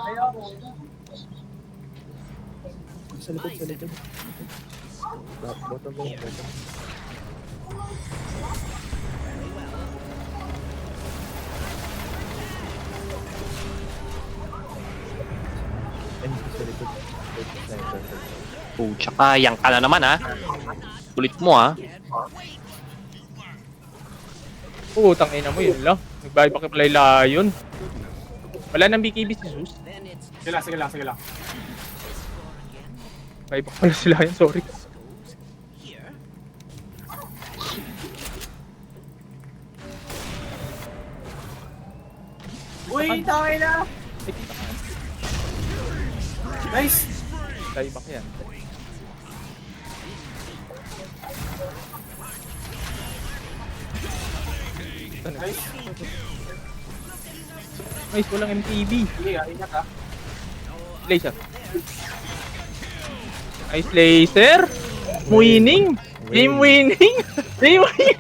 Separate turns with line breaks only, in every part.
Sa likod, sa likod. Bottom lane, bottom. NP sa likod.
Oh, tsaka yang ka na naman ha. Kulit mo ha.
Oo, tangina mo yun lang. Nagbayad pa kay Palay yun. Wala nang BKB si Zeus.
Sige lang.
Bayad pa pala sila yun, sorry.
Uy, tangay na!
Ay, kita ka.
Nice!
Bayad pa yan. Ito na.
Nice!
Nice, walang MTB.
Sige, ingat ha.
Laser. Nice laser. Winning. Game winning. Game winning.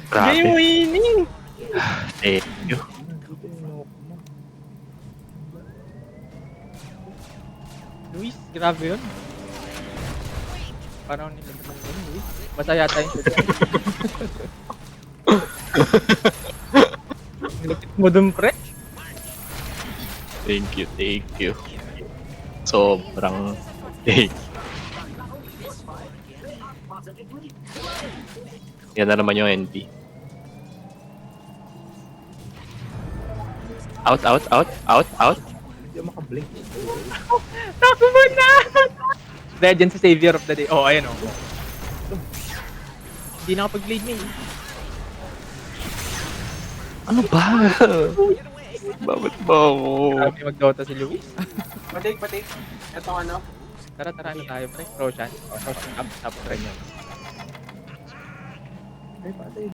Game
Grabe.
winning.
Thank you.
Luis, grabe yun. Parang nila naman yun, Luis. Basta yata yung shoot. Nilapit mo dun, pre.
Thank you. Sobrang thank you. Yan na naman yung NP. Out.
Hindi ako makablink.
Takbo na! Legend sa Savior of the Day. Oh, ayan oh. Hindi nakapag-blade niya eh.
Ano ba? Bakit ba ako?
Grabe mag-Dota si Luis.
Patik. Ito ano?
Tara, ano tayo, pre? Roshan up, tapos rin yun.
Ay, patay.